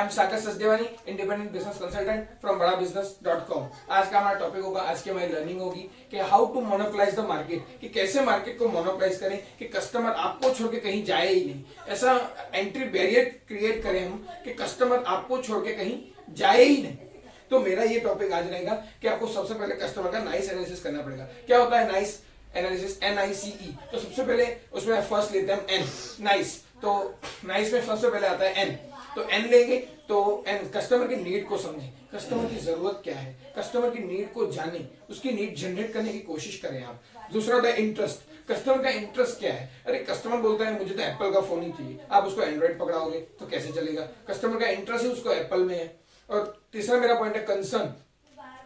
I am Sagar Sachdevani, independent business consultant from badabusiness.com। आज का हमारा टॉपिक होगा, आज की हमारी लर्निंग होगी कि how to monopolise the market, कि कैसे मार्केट को मोनोपोलाइज करें कि कस्टमर आपको छोड़ के कहीं जाए ही नहीं। ऐसा एंट्री बैरियर क्रिएट करें हम कि कस्टमर आपको छोड़ के कहीं जाए ही नहीं। तो मेरा ये टॉपिक आज रहेगा कि आपको सबसे पहले कस्टमर का नाइस एनालिसिस करना पड़ेगा। क्या होता है नाइस एनालिसिस? NICE। तो सबसे पहले उसमें फर्स्ट लेते हैं हम एन, नाइस। तो नाइस में सबसे पहले आता है एन। तो एन लेंगे तो एन, कस्टमर की नीड को समझें, कस्टमर की जरूरत क्या है, कस्टमर की नीड को जानें, उसकी नीड जनरेट करने की कोशिश करें आप। दूसरा होता है इंटरेस्ट, कस्टमर का इंटरेस्ट क्या है। अरे कस्टमर बोलता है मुझे तो एप्पल का फोन ही चाहिए, आप उसको एंड्रॉइड पकड़ाओगे तो कैसे चलेगा? कस्टमर का इंटरेस्ट ही उसको एप्पल में है। और तीसरा मेरा पॉइंट है कंसर्न,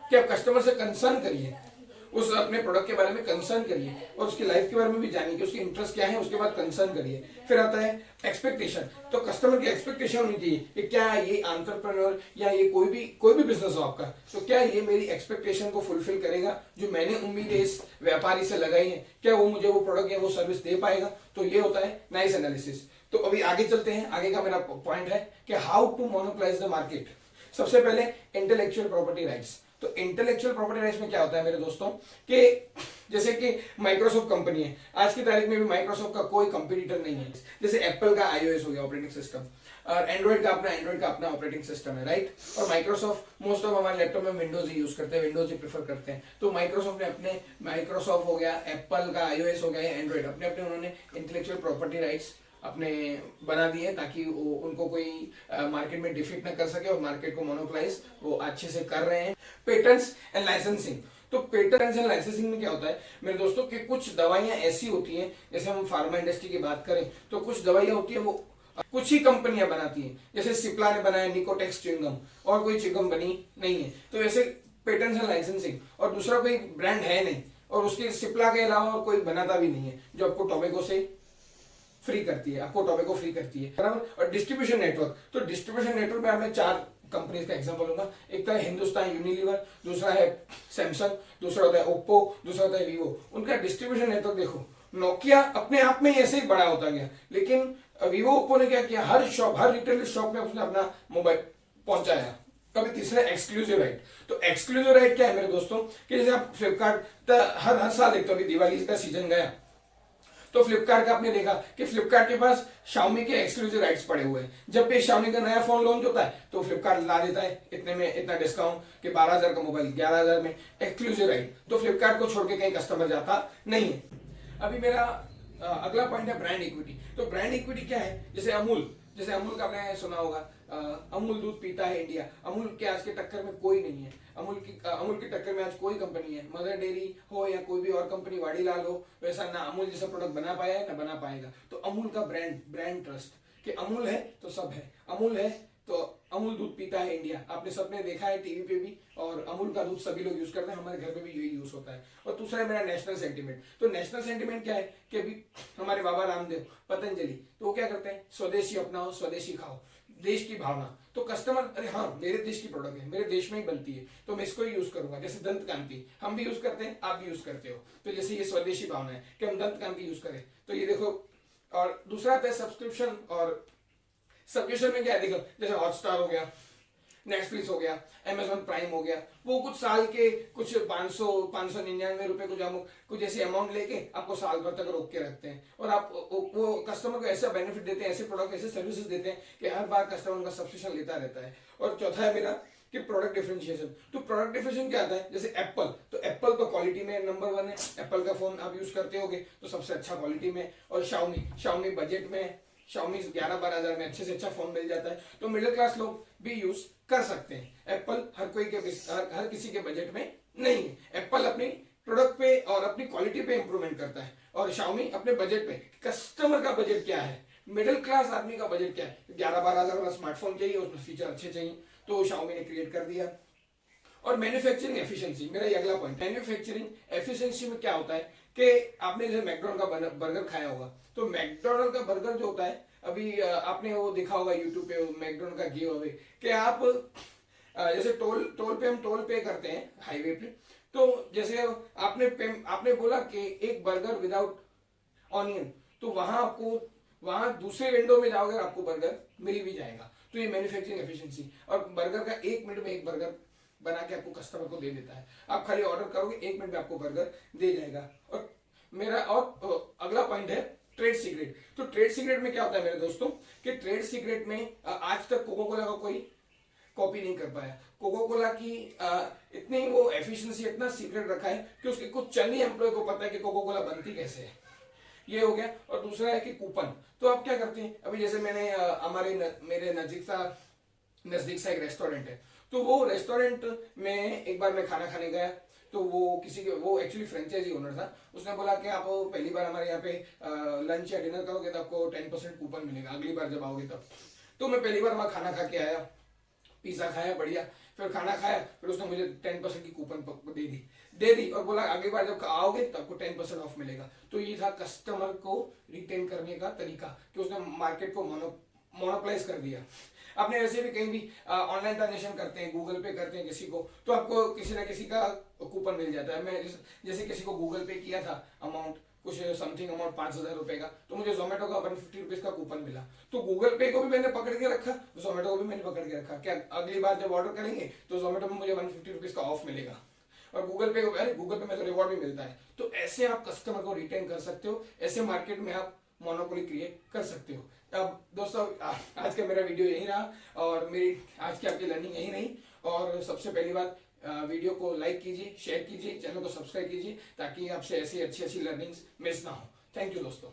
कि आप कस्टमर से कंसर्न करिए, उस अपने प्रोडक्ट के बारे में कंसर्न करिए और उसकी लाइफ के बारे में भी जानिए कि उसकी इंटरेस्ट क्या है, उसके बाद कंसर्न करिए। फिर आता है एक्सपेक्टेशन, तो कस्टमर की एक्सपेक्टेशन होनी चाहिए कि क्या ये एंटरप्रेन्योर या ये कोई भी बिजनेस हो आपका, तो क्या ये मेरी एक्सपेक्टेशन को फुलफिल करेगा, जो मैंने उम्मीदें इस व्यापारी से लगाई है, क्या वो मुझे वो प्रोडक्ट या वो सर्विस दे पाएगा। तो ये होता है नाइस एनालिसिस। तो अभी आगे चलते हैं, आगे का मेरा पॉइंट है कि how to monopolise the market. सबसे पहले इंटेलेक्चुअल प्रॉपर्टी राइट्स। तो इंटेलेक्चुअल प्रॉपर्टी राइट्स में क्या होता है मेरे दोस्तों, कि जैसे कि माइक्रोसॉफ्ट कंपनी है, आज की तारीख में भी माइक्रोसॉफ्ट का कोई कंपटीटर नहीं है। जैसे एप्पल का iOS हो गया ऑपरेटिंग सिस्टम, और एंड्रॉइड का अपना ऑपरेटिंग सिस्टम है, राइट। और माइक्रोसॉफ्ट मोस्ट ऑफ हमारे लैपटॉप में विंडोज ही यूज करते हैं, विंडोज ही प्रेफर करते हैं। तो माइक्रोसॉफ्ट ने अपने, माइक्रोसॉफ्ट हो गया, एप्पल का iOS हो गया या एंड्रॉइड, अपने अपने उन्होंने इंटेलेक्चुअल प्रॉपर्टी राइट्स अपने बना दिए ताकि उनको कोई मार्केट में डिफीट ना कर सके और मार्केट को मोनोपोलाइज वो अच्छे से कर रहे हैं। Patents and licensing. तो पेटेंट्स एंड लाइसेंसिंग में क्या होता है मेरे दोस्तों कि कुछ दवाइयां ऐसी होती हैं, जैसे हम फार्मा इंडस्ट्री की बात करें तो कुछ दवाइयां होती है वो कुछ ही कंपनियां बनाती हैं। जैसे सिप्ला ने बनाया निकोटेक्स च्युइंगम, और कोई च्युइंगम बनी नहीं है। तो ऐसे पेटेंट्स एंड लाइसेंसिंग, और दूसरा कोई ब्रांड है नहीं और उसके सिप्ला के अलावा और कोई बनाता भी नहीं है जो आपको टोबैको से फ्री करती है, आपको टोबैको फ्री करती है, बराबर। और डिस्ट्रीब्यूशन नेटवर्क, तो डिस्ट्रीब्यूशन नेटवर्क में मैं 4 कंपनीज का एग्जांपल लूंगा। एक तो है हिंदुस्तान यूनिलीवर, दूसरा है सैमसंग, दूसरा होता है ओप्पो, दूसरा होता है वीवो। उनका डिस्ट्रीब्यूशन नेटवर्क देखो, नोकिया अपने आप में ऐसे ही बड़ा होता गया, लेकिन वीवो ओप्पो ने क्या किया, हर शॉप, हर रिटेल शॉप में उसने अपना मोबाइल पहुंचाया। कभी तीसरा एक्सक्लूसिव राइट। तो एक्सक्लूसिव राइट क्या है मेरे दोस्तों, कि जैसे आप फ्लिपकार्ट हर साल देखते हो, अभी दिवाली का सीजन गया तो फ्लिपकार्ट का आपने देखा कि फ्लिपकार्ट के पास शाओमी के एक्सक्लूसिव राइट्स पड़े हुए हैं। जब भी शाओमी का नया फोन लॉन्च होता है तो फ्लिपकार्ट ला देता है इतने में, इतना डिस्काउंट कि 12,000 का मोबाइल 11,000 में, एक्सक्लूसिव राइट। तो फ्लिपकार्ट को छोड़ के कहीं कस्टमर जाता नहीं है। अभी मेरा अगला पॉइंट है ब्रांड इक्विटी। तो ब्रांड इक्विटी क्या है, जैसे अमूल का आपने सुना होगा, अमूल दूध पीता है इंडिया, अमूल के आज के टक्कर में कोई नहीं है। अमूल की टक्कर में आज कोई कंपनी है, मदर डेयरी हो या कोई भी और कंपनी, वाडीलाल हो, वैसा ना अमूल जैसा प्रोडक्ट बना पाया है ना बना पाएगा। तो अमूल का ब्रांड ट्रस्ट, कि अमूल है तो सब है, अमूल है तो अमूल दूध पीता है इंडिया, आपने सबने देखा है टीवी पे भी, और अमूल का दूध सभी लोग यूज करते हैं, हमारे घर में भी यही यूज होता है। और दूसरा है मेरा नेशनल सेंटीमेंट। तो नेशनल सेंटीमेंट क्या है कि अभी हमारे बाबा रामदेव पतंजलि, तो वो क्या करते हैं, स्वदेशी अपनाओ स्वदेशी खाओ, देश की भावना। तो कस्टमर, अरे हाँ मेरे देश की प्रोडक्ट है, मेरे देश में ही बनती है तो मैं इसको ही यूज करूंगा। जैसे दंत कांति हम भी यूज करते हैं, आप भी यूज करते हो, तो जैसे ये स्वदेशी भावना है कि हम दंत कांति यूज करें। तो ये देखो। और दूसरा आता है सब्सक्रिप्शन, और सब्सक्रिप्शन में क्या है देखो, जैसे हॉटस्टार हो गया, नेटफ्लिक्स हो गया, अमेजॉन प्राइम हो गया, वो कुछ साल के कुछ 599 रुपए कुछ ऐसे अमाउंट लेके आपको साल भर तक रोक के रखते हैं, और आप वो कस्टमर को ऐसा बेनिफिट देते हैं, ऐसे प्रोडक्ट, ऐसे सर्विसेज देते हैं कि हर बार कस्टमर उनका सब्सक्रिप्शन लेता रहता है। और चौथा है मेरा कि प्रोडक्ट डिफरेंशिएशन। तो प्रोडक्ट डिफरेंशिएशन क्या आता है, जैसे एप्पल, तो एप्पल तो क्वालिटी में नंबर 1 है, एप्पल का फोन आप यूज करते होगे तो सबसे अच्छा क्वालिटी में। और शाओमी बजट में, शाओमी 11-12 हजार में अच्छे से अच्छा फोन मिल जाता है, तो मिडिल क्लास लोग भी यूज कर सकते हैं। एप्पल हर किसी के बजट में नहीं है। एप्पल अपनी प्रोडक्ट पे और अपनी क्वालिटी पे इंप्रूवमेंट करता है, और शाओमी अपने बजट पे। कस्टमर का बजट क्या है, मिडिल क्लास आदमी का बजट क्या है, 11-12 हजार वाला स्मार्टफोन चाहिए, उसमें फीचर अच्छे चाहिए, तो शाओमी ने क्रिएट कर दिया। और मैन्युफैक्चरिंग एफिशिएंसी, मेरा ये अगला पॉइंट। मैन्युफैक्चरिंग एफिशिएंसी में क्या होता है कि आपने जैसे मैकडॉनल्ड का बर्गर खाया होगा, तो मैकडॉनल्ड का बर्गर जो होता है, अभी आपने वो देखा होगा यूट्यूब पे मैकडॉनल्ड का गिव अवे, कि आप जैसे टोल पे करते हैं हाईवे पे, तो जैसे आपने बोला कि एक बर्गर विदाउट ऑनियन, तो वहां दूसरे विंडो में जाओगे आपको बर्गर मिल भी जाएगा। तो ये मैन्युफैक्चरिंग एफिशिएंसी। और बर्गर का 1 मिनट में एक बर्गर बना के आपको कस्टमर को दे देता है। आप खाली ऑर्डर करोगे 1 मिनट में आपको बर्गर दे जाएगा। और मेरा और अगला पॉइंट है ट्रेड सीक्रेट। तो ट्रेड सीक्रेट में क्या होता है मेरे दोस्तों कि ट्रेड सीक्रेट में आज तक कोको कोला का कोई कॉपी नहीं कर पाया। कोको कोला की इतनी वो एफिशिएंसी, इतना सीक्रेट रखा है कि उसके कुछ चंद ही एम्प्लॉय को पता है कि कोको कोला बनती कैसे है। ये हो गया। और दूसरा है कि कूपन। तो आप क्या करते हैं, अभी जैसे मैंने मेरे नजदीक सा एक रेस्टोरेंट है, तो वो रेस्टोरेंट में एक बार मैं खाना खाने गया, तो वो एक्चुअली फ्रेंचाइजी ओनर था। उसने बोला कि आप पहली बार हमारे यहाँ पे लंच या डिनर करोगे तो आपको 10% कूपन मिलेगा अगली बार जब आओगे तब। तो मैं पहली बार वहां खाना खा के आया, पिज्जा खाया बढ़िया, फिर खाना खाया, फिर उसने मुझे 10% की कूपन दे दी और बोला अगली बार जब आओगे तो आपको 10% ऑफ मिलेगा। तो ये था कस्टमर को रिटेन करने का तरीका कि उसने मार्केट को मोनोपलाइज कर दिया। आपने वैसे भी कहीं भी ऑनलाइन ट्रांजेक्शन करते हैं, गूगल पे करते हैं किसी को, तो आपको किसी ना किसी का कूपन मिल जाता है। मैं जैसे किसी को गूगल पे किया था अमाउंट कुछ समथिंग अमाउंट 5,000 रुपए का, तो मुझे जोमेटो का 150 रुपीज का कूपन मिला। तो गूगल पे को भी मैंने पकड़ के रखा, जोमेटो को भी मैंने पकड़ के रखा, क्या अगली बार जब ऑर्डर करेंगे तो जोमेटो में मुझे 150 रुपीज का ऑफ मिलेगा। और गूगल पे को, अरे गूगल पे में तो रिवॉर्ड भी मिलता है। तो ऐसे आप कस्टमर को रिटेन कर सकते हो, ऐसे मार्केट में आप मोनोपोली क्रिएट कर सकते हो। अब दोस्तों आज का मेरा वीडियो यही रहा और मेरी आज की आपकी लर्निंग यही रही। और सबसे पहली बात, वीडियो को लाइक कीजिए, शेयर कीजिए, चैनल को सब्सक्राइब कीजिए ताकि आपसे ऐसी अच्छी अच्छी लर्निंग्स मिस ना हो। थैंक यू दोस्तों।